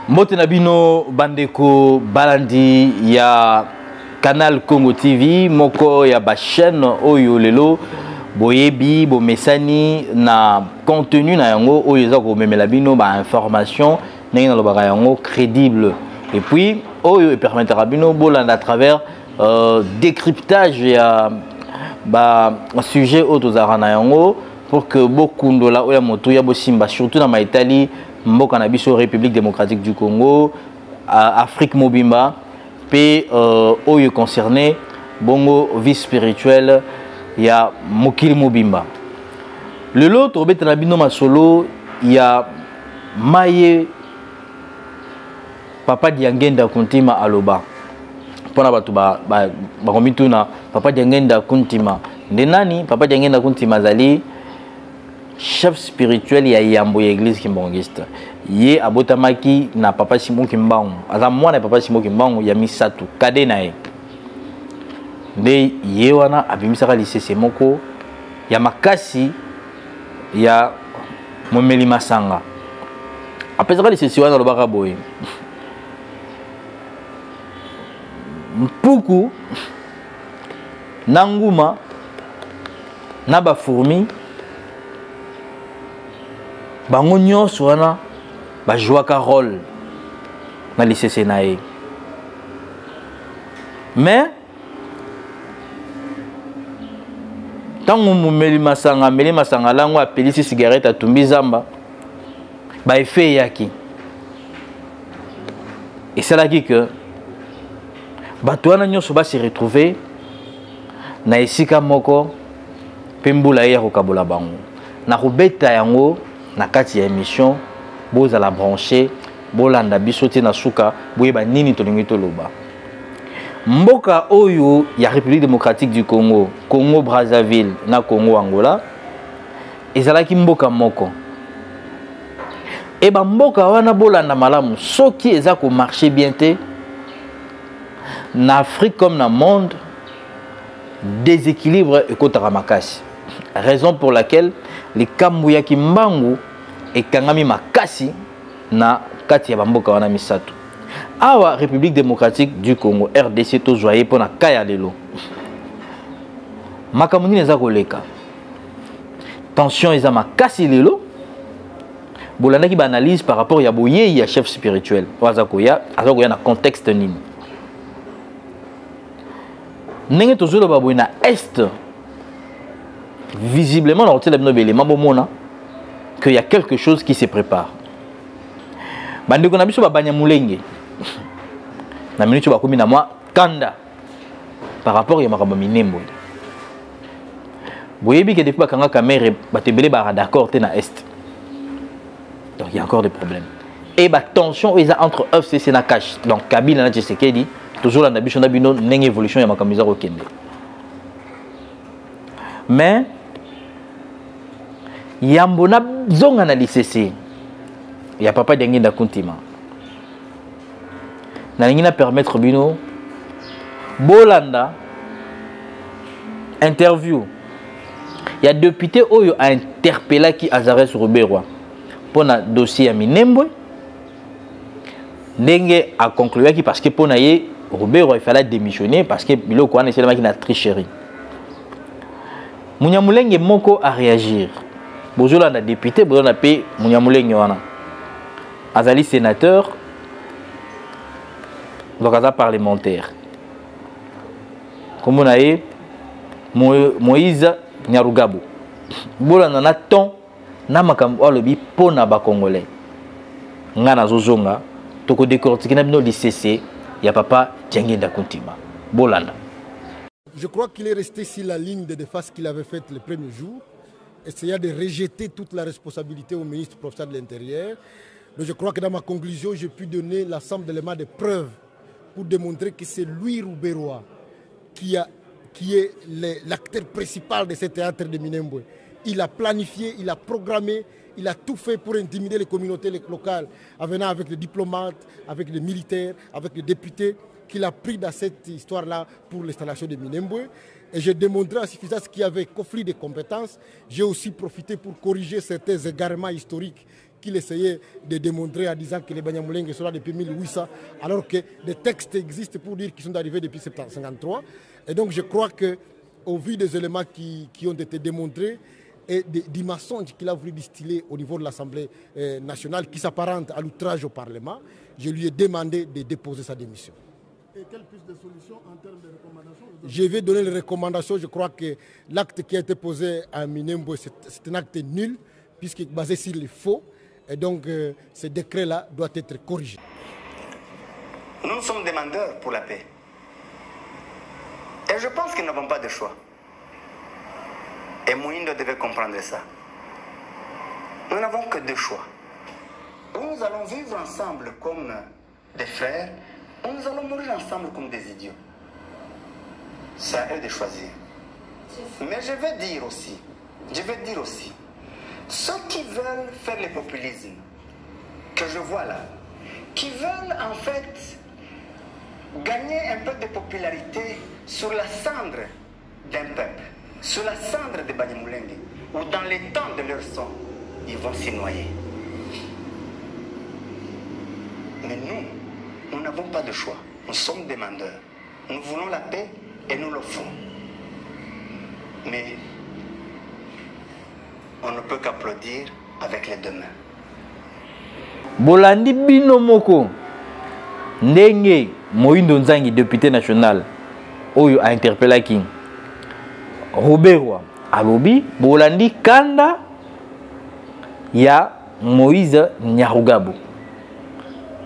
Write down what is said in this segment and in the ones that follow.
Mbote Nabino Bandeko Balandi ya Canal Congo TV moko ya ba chaîne oyo lelo boyebi bo mesani na contenu na yango oyo za ko memela bino ba information na lobaka yango crédible et puis oyo permettra bino bolanda à travers décryptage ya ba sujet autozara na yango pour que beaucoup ndola oya moto ya bosimba surtout na Italie mboka na biso République démocratique du Congo Afrique mobimba pe oyo concerné bongo vie spirituelle ya mokili mobimba le lot obeta na bino masolo ya maye papa Diangenda Kuntima aloba pona batu ba komituna papa Diangenda Kuntima ndenani papa Diangenda Kuntima zali chef spirituel ya yambo ya église kimbongiste ye abotamaki na papa Simon Kimbangu aza mwana papa Simon Kimbangu ya misatu kade na ye nde ye wana abimisaka lisese moko ya makasi ya momeli masanga apesaka lisese wana lobaka boye mpuku na nguma na ba fourmi bango nyonso wana bajouaka rôle na lisese na ye mais tango mumeli masanga lango apelisi cigarette atumbi zamba ba effet yaki et c'est là que bato wana nyonso ba se retrouver na esika moko pembula ya kokabola bango na kobeta yango na kati ya émission boza la brancher bolanda biso na suka boyeba nini tolingi toloba mboka oyo ya République démocratique du Congo Congo Brazzaville na Congo Angola ezalaki mboka moko eba mboka wana bolanda malamu soki eza ko marcher bien te na Afrique comme na monde déséquilibre ekotaka makasi raison pour laquelle les kambuya kimbangu et kangami makasi na kati ya bamboka wana misato awa République démocratique du Congo RDC to joyé pona kaya lelo makamuni neza koleka tension eza makasi lelo bolanda ki ba analyse par rapport ya boye ya chef spirituel wazakoya azakoya na contexte nini ndenge tozolo baboye na est visiblement dans l'hôtel Nobel mabomona qu'il y a quelque chose qui se prépare. Bande ko na biso ba banyamulenge. Na minute ba komi na moi kanda par rapport ya makambo minembo. Boyebi que depuis ba kanga caméra ba tebele ba d'accord te na est. Donc il y a encore des problèmes. Et ba tension entre FCC na cash. Donc Kabila na Tshisekedi toujours la na biso na bino nenge évolution ya makambo za kokende. Mais yambona zonga na lisese ya papa Diangenda Kuntima na ngina permettre bino bolanda interview ya député oyo a interpellé ki Azarès Ruberwa pona dossier ya Minembwe ndenge a conclure ki parce que pona ye Ruberwa il fallait démissionner parce que biloko wana c'est la tricherie Munyamulenge moko a réagir Bozola na député, bozola pe Munyamulenge wana. Azali sénateur, donc aza parlementaire. Comme on a eu Moïse Nyarugabo. Bola na ton na makambo alobi pona ba congolais. Ngana zozonga toko décortiquer na bino l'ICC ya papa Diangenda Kuntima. Bolanda. Je crois qu'il est resté sur la ligne de défense qu'il avait faite le premier jour, essayant de rejeter toute la responsabilité au ministre professeur de l'Intérieur. Donc je crois que dans ma conclusion, j'ai pu donner l'ensemble d'éléments de preuves pour démontrer que c'est lui, Ruberwa, qui est l'acteur principal de ce théâtre de Minembwe. Il a planifié, il a programmé, il a tout fait pour intimider les communautés locales, en venant avec les diplomates, avec les militaires, avec les députés, qu'il a pris dans cette histoire-là pour l'installation de Minembwe. Et j'ai démontré en suffisance qu'il y avait conflit de compétences. J'ai aussi profité pour corriger certains égarements historiques qu'il essayait de démontrer en disant que les Banyamulenge sont là depuis 1800, alors que des textes existent pour dire qu'ils sont arrivés depuis 1753. Et donc je crois qu'au vu des éléments qui ont été démontrés, et des mensonges qu'il a voulu distiller au niveau de l'Assemblée nationale qui s'apparente à l'outrage au Parlement, je lui ai demandé de déposer sa démission. Et quelle piste de solution en termes de recommandations? Je vais donner les recommandations. Je crois que l'acte qui a été posé à Minembwe, c'est un acte nul, puisqu'il est basé sur les faux. Et donc, ce décret-là doit être corrigé. Nous sommes demandeurs pour la paix. Et je pense que nous n'avons pas de choix. Et Moïndo devait comprendre ça. Nous n'avons que deux choix. Ou nous allons vivre ensemble comme des frères, ou nous allons mourir ensemble comme des idiots. C'est à eux de choisir. Mais je vais dire aussi, ceux qui veulent faire le populisme, que je vois là, qui veulent en fait gagner un peu de popularité sur la cendre d'un peuple, sur la cendre de Banyamulenge, ou dans les temps de leur sang, ils vont s'y noyer. Mais nous n'avons pas de choix. Nous sommes demandeurs. Nous voulons la paix et nous l'offrons. Mais on ne peut qu'applaudir avec les deux mains. Bolandi bino moko ndenge Moïndo Nzangi, député national, oyo a interpellé King Roberwa alobi Bolandi kanda ya Moïse Nyarugabo.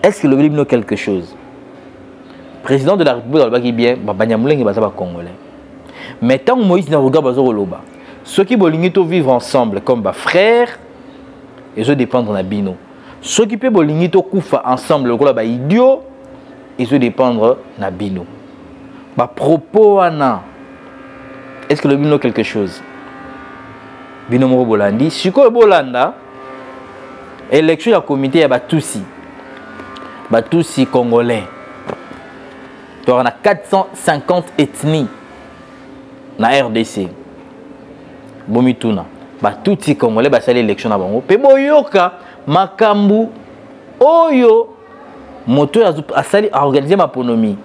Est-ce que le Bino quelque chose? Président de la République de bien, Banyamulenge basa ba Congolais. Mais tant que Moïse Nyarugabo bazoloba, ceux qui bolingi to vivre ensemble comme ba frères, ils ont dépendre na bino. Ceux qui peuvent bolingi to kufa ensemble comme ba idiot, ils ont dépendre na bino. Ba propos ana. Est-ce que le Bino quelque chose? Bino moko Bolandi, siko Bolanda, élection ya comité ya Batusi. Batusi congolais. Tu as 450 ethnies na RDC. Bomituna. Batusi congolais basali élection na bango. Pe boyoka makambu oyo moto asali a organiser ma ponomi.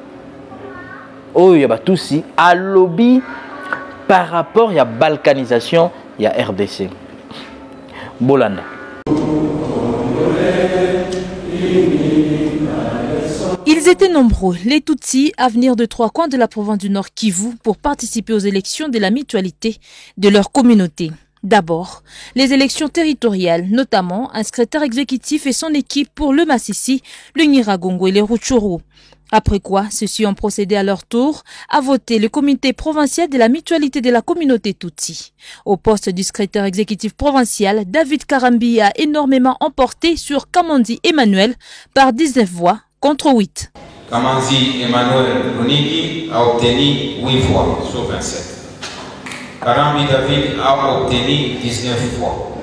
Oyo ya Batusi a lobby par rapport à la balkanisation de la RDC. Bolanda. Ils étaient nombreux, les Tutsis, à venir de trois coins de la province du Nord Kivu pour participer aux élections de la mutualité de leur communauté. D'abord, les élections territoriales, notamment un secrétaire exécutif et son équipe pour le Massissi, le Nyiragongo et les Rutshuru. Après quoi, ceux-ci ont procédé à leur tour à voter le comité provincial de la mutualité de la communauté Tutsi. Au poste du secrétaire exécutif provincial, David Karambi a énormément emporté sur Kamandi Emmanuel par 19 voix contre 8. Kamandi Emmanuel Runigi a obtenu 8 voix sur 27. Karambi David a obtenu 19 voix.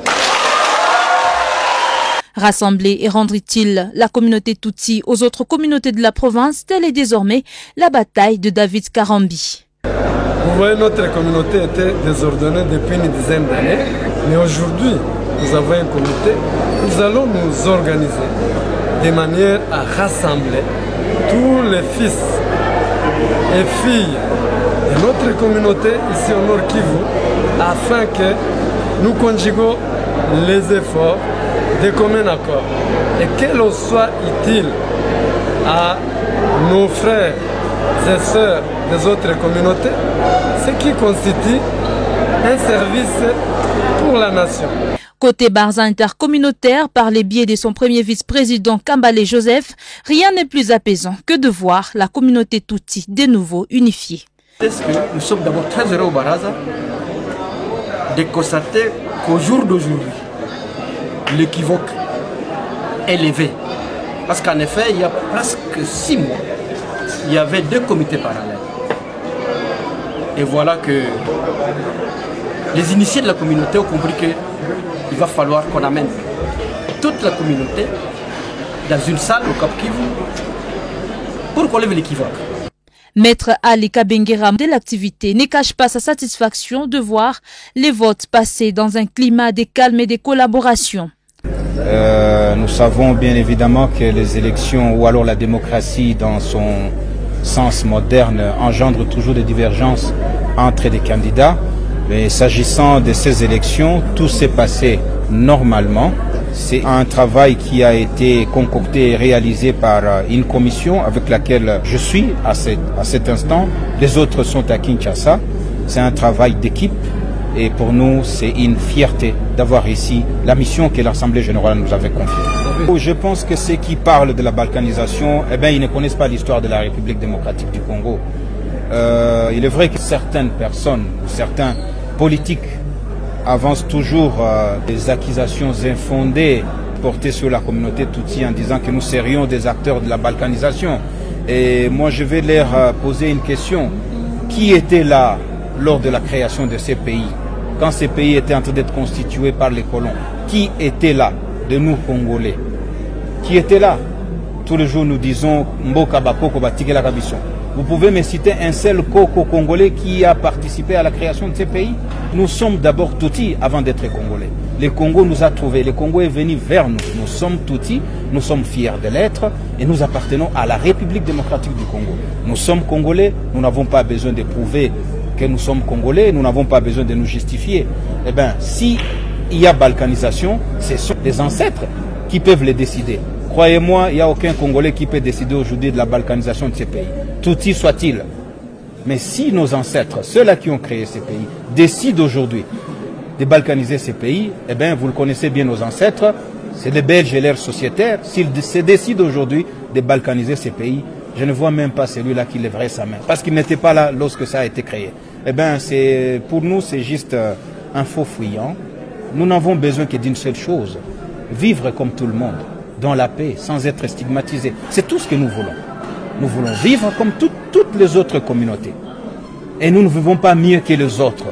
Rassembler et rendre utile la communauté Tutsi aux autres communautés de la province, telle est désormais la bataille de David Karambi. Vous voyez, notre communauté était désordonnée depuis une dizaine d'années, mais aujourd'hui, nous avons un comité. Nous allons nous organiser de manière à rassembler tous les fils et filles de notre communauté ici au Nord Kivu, afin que nous conjuguons les efforts de commun accord et que l'on soit utile à nos frères et sœurs des autres communautés, ce qui constitue un service pour la nation. Côté Barza intercommunautaire, par les biais de son premier vice-président Kambale Joseph, rien n'est plus apaisant que de voir la communauté Tutsi de nouveau unifiée. Est-ce que nous sommes d'abord très heureux au Baraza de constater qu'au jour d'aujourd'hui, l'équivoque est levé. Parce qu'en effet, il y a presque 6 mois, il y avait 2 comités parallèles. Et voilà que les initiés de la communauté ont compris qu'il va falloir qu'on amène toute la communauté dans une salle au Cap Kivu pour qu'on lève l'équivoque. Maître Ali Kabengeram de l'activité ne cache pas sa satisfaction de voir les votes passer dans un climat de calme et de collaboration. Nous savons bien évidemment que les élections ou alors la démocratie dans son sens moderne engendre toujours des divergences entre des candidats. Mais s'agissant de ces élections, tout s'est passé normalement. C'est un travail qui a été concocté et réalisé par une commission avec laquelle je suis à cet instant. Les autres sont à Kinshasa. C'est un travail d'équipe et pour nous, c'est une fierté d'avoir ici la mission que l'Assemblée générale nous avait confiée. Je pense que ceux qui parlent de la balkanisation, eh bien, ils ne connaissent pas l'histoire de la République démocratique du Congo. Il est vrai que certaines personnes, certains politiques avancent toujours des accusations infondées portées sur la communauté Tutsi en disant que nous serions des acteurs de la balkanisation. Et moi, je vais leur poser une question. Qui était là lors de la création de ces pays, quand ces pays étaient en train d'être constitués par les colons? Qui était là de nous Congolais? Qui était là? Tous les jours, nous disons Mboka Bakoko Batigela Kabisson. Vous pouvez me citer un seul Koko congolais qui a participé à la création de ces pays? Nous sommes d'abord Tutsi avant d'être Congolais. Le Congo nous a trouvés, le Congo est venu vers nous. Nous sommes Tutsi, nous sommes fiers de l'être et nous appartenons à la République démocratique du Congo. Nous sommes Congolais, nous n'avons pas besoin de prouver que nous sommes Congolais, nous n'avons pas besoin de nous justifier. Eh bien, s'il y a balkanisation, ce sont les ancêtres qui peuvent le décider. Croyez-moi, il n'y a aucun Congolais qui peut décider aujourd'hui de la balkanisation de ces pays. Tutsi soit-il. Mais si nos ancêtres, ceux-là qui ont créé ces pays, décident aujourd'hui de balkaniser ces pays, eh bien, vous le connaissez bien, nos ancêtres, c'est les Belges et leurs sociétaires. S'ils se décident aujourd'hui de balkaniser ces pays, je ne vois même pas celui-là qui lèverait sa main. Parce qu'il n'était pas là lorsque ça a été créé. Eh bien, pour nous, c'est juste un faux fuyant. Nous n'avons besoin que d'une seule chose. Vivre comme tout le monde, dans la paix, sans être stigmatisé. C'est tout ce que nous voulons. Nous voulons vivre comme toutes les autres communautés. Et nous ne vivons pas mieux que les autres.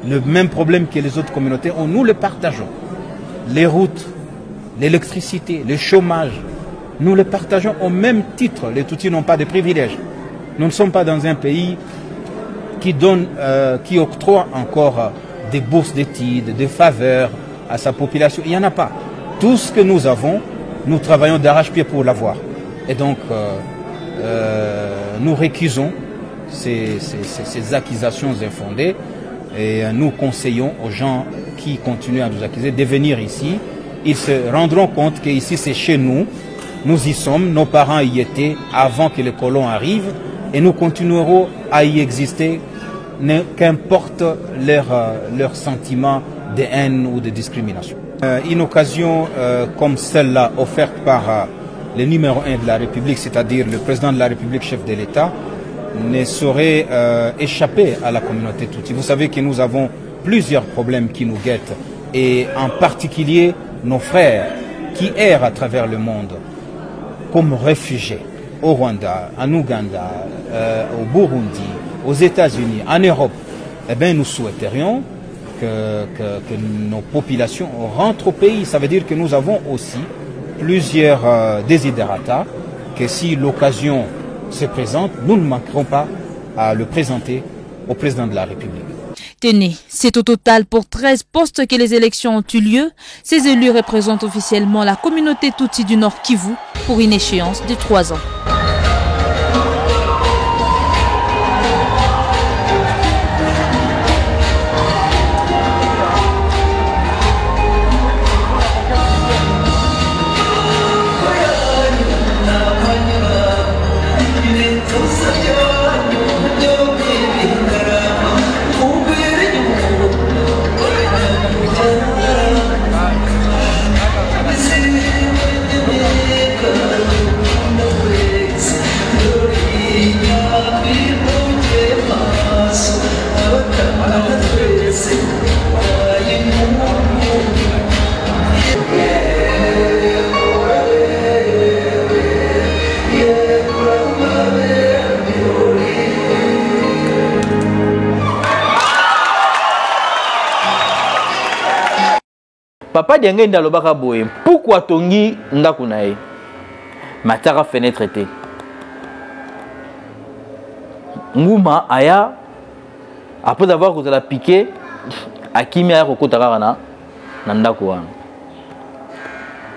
Le même problème que les autres communautés, nous le partageons. Les routes, l'électricité, le chômage, nous le partageons au même titre. Les Tutsis n'ont pas de privilèges. Nous ne sommes pas dans un pays qui octroie encore des bourses d'études, des faveurs à sa population. Il n'y en a pas. Tout ce que nous avons, nous travaillons d'arrache-pied pour l'avoir. Et donc, nous récusons ces accusations infondées et nous conseillons aux gens qui continuent à nous accuser de venir ici. Ils se rendront compte qu'ici, c'est chez nous. Nous y sommes, nos parents y étaient avant que les colons arrivent et nous continuerons à y exister, qu'importe leur sentiment de haine ou de discrimination. Une occasion comme celle-là offerte par le numéro 1 de la République, c'est-à-dire le président de la République, chef de l'État, ne saurait échapper à la communauté Tutsi. Vous savez que nous avons plusieurs problèmes qui nous guettent et en particulier nos frères qui errent à travers le monde comme réfugiés au Rwanda, en Ouganda, au Burundi, aux États-Unis, en Europe. Eh bien, nous souhaiterions que nos populations rentrent au pays. Ça veut dire que nous avons aussi plusieurs desiderata, que si l'occasion se présente, nous ne manquerons pas à le présenter au président de la République. Tenez, c'est au total pour 13 postes que les élections ont eu lieu. Ces élus représentent officiellement la communauté Tutsi du Nord Kivu pour une échéance de 3 ans. Papa Diange ndalobaka boye pourquoi tongi ndako na ye mataka fenêtre te nguma aya après avoir kozala piqué akimi aya kokota kaka na ndako wana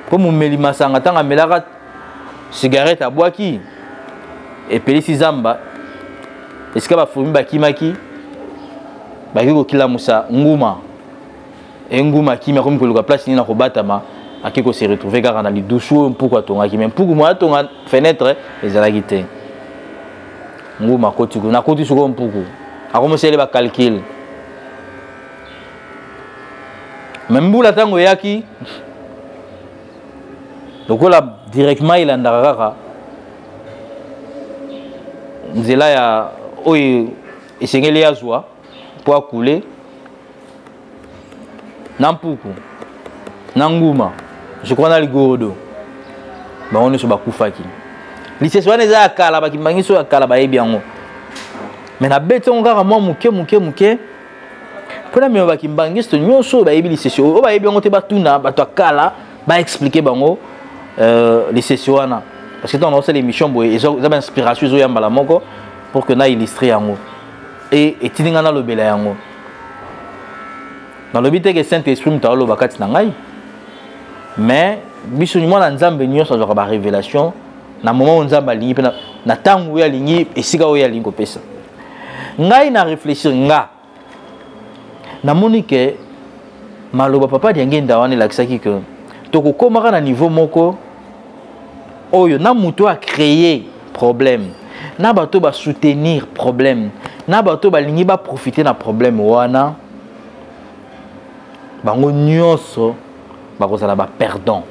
Comme on met masanga tanga melaka cigarette à boaki et pelisi zamba est-ce que ba fumi ba kimaki ba kiko kila musa nguma et nguma kimia comme que le place ni na ko batama akiko se retrouver car na li douchou pourquoi tonga ki même pour moi tonga fenêtre ezala kité nguma ko tu na ko tu ko mpuku a commencer ba calcul même bula tango yaki donc là directement il andaka nzela ya oyi esengeli yazwa pour couler nampuku nanguma je crois na ligodo ba on est sur bakufaki liseso wana za kala bakimbangiso ya kala ba yebiango mais na beton kaka moi muke pona me bakimbangiso nyonso ba yebi liseso o ba yebiango te batuna bato kala ba expliquer bango liseso wana parce que dans notre émission boy ils ont inspiration zo yamba la moko pour que na illustrer yango et tininga na lobela yango dans le but que Saint-Esprit mta lo bakati na ngai mais biso nyuma na nzambe nyonso zo ba révélation na moment nzamba lingi pe na tangu ya lingi esika o ya lingo pesa ngai na réfléchir nga na monique maloba papa diangenda wana lakisaki que to ko komaka na niveau moko oyo na muto a créer problème na bato ba soutenir problème na bato ba lingi ba profiter na problème wana bango nyonso ba kozala ba perdant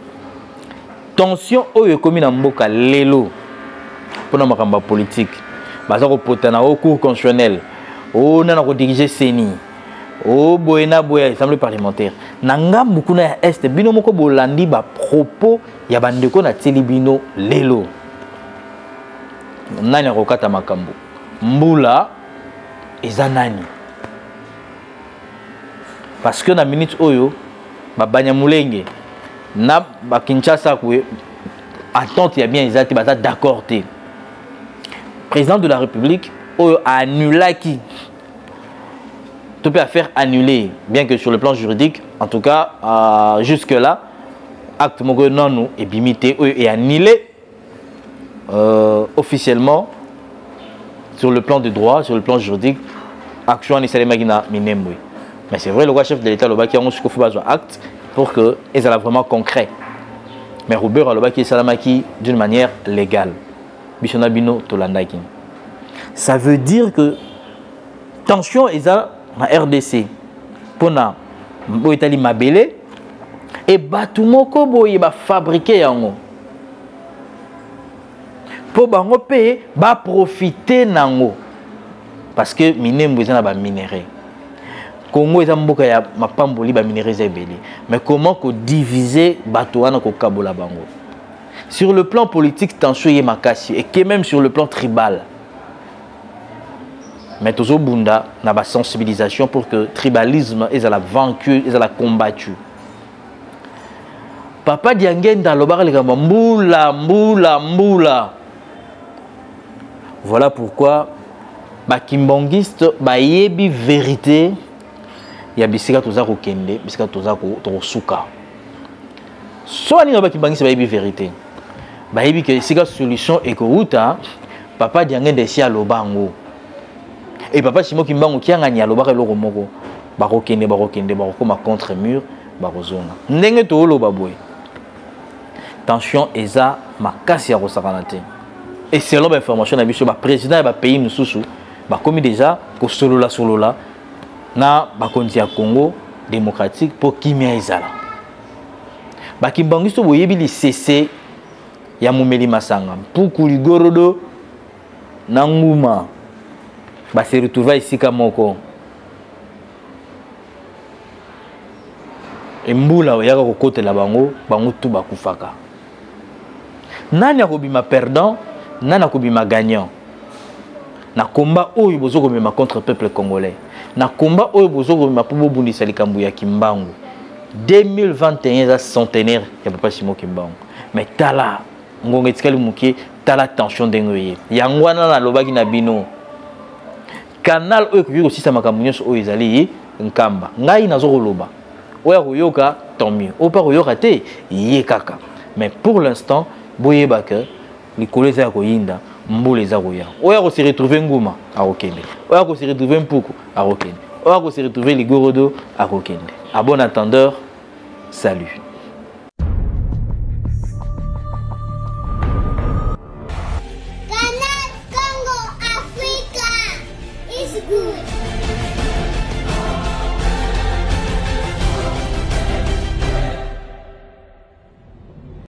tension oyo komi na mboka lelo pona makamba politique baza ko potana au cours constitutionnel o na ko diriger seni o boyena boya assemblée parlementaire na ngambu kuna ya est bino moko bolandi ba propos ya bandeko na telibino lelo nani akokata makambo mbula eza nani parce que na minute oyo babanya mulenge na ba Kinshasa kwe attente ya bien ezati baza d'accord te président de la République oyo a annulé qui tout peut faire annuler bien que sur le plan juridique en tout cas jusque là acte moko non nous et bimité et annulé officiellement sur le plan de droit, sur le plan juridique, action en Israël Magina Minemboui. Mais c'est vrai, le chef de l'État, le Baki, on a besoin acte pour que ils soient vraiment concret. Mais Robert, le Baki, Salamaki d'une manière légale. Bishonabino Tolandaki. Ça veut dire que tension est à la RDC. Pona, Boitali Mabele, et Batumoko Boye va fabriquer yango. Pour bango payer, ba profiter nango. Parce que minembo ezana ba minerai. Congo eza mboka ya mapamboli ba minerai zebele. Mais comment ko diviser bato wana ko kabola bango. Sur le plan politique, tension yé makasi et que même sur le plan tribal. Mais toujours bunda na ba sensibilisation pour que tribalisme est à la vaincu, est à la combattu. Papa Diangenda lobaka le kamba mbula. Voilà pourquoi ba kimbangiste ba yebi vérité ya bisika toza ko kende bisika toza ko suka. So ani ba kimbangiste ba yebi vérité. Ba yebi que sika solution et que ruta papa Diangenda si alobango. Et papa Simo Kimbango qui a gagné alobaka loko moko ba ko kende ba ko contre mur ba ko zona. Ndenge to loba boy. Tension eza makasi ya kosakanate. Et selon l'information na biso ba président ba pays mususu ba komi déjà ko solola na ba konti ya Congo démocratique pour kimia ezala. Ba kimbangisto boyebi li cessé ya mumeli masanga pour kuligorodo na nguma ba se retrouver ici ka moko. Embula yaka ko kotela bango tu ba kufaka. Nani akobima perdant, nani akobima gagnant. Na combat oyo bozoko mema contre peuple congolais. Na combat oyo bozoko mema pour bobundisa likambu ya Kimbangu. 2021 za centenaire ya papa Simo Kimbangu. Mais tala ngonga tikali mukie tala tension dengoye. Yangwana na lobaki na bino. Canal oyo ko sisa makambu nyonso oyo ezali nkamba. Ngai nazo koloba. Oya koyoka tant mieux. Opa koyoka te ye kaka. Mais pour l'instant, boyeba que les collègues à Koyinda, mbole za koya. Oya ko se retrouver nguma à Okende. Oya ko se retrouver Mpuku à Okende. Oya ko se retrouver Ligorodo à Okende. À bon attendeur, salut.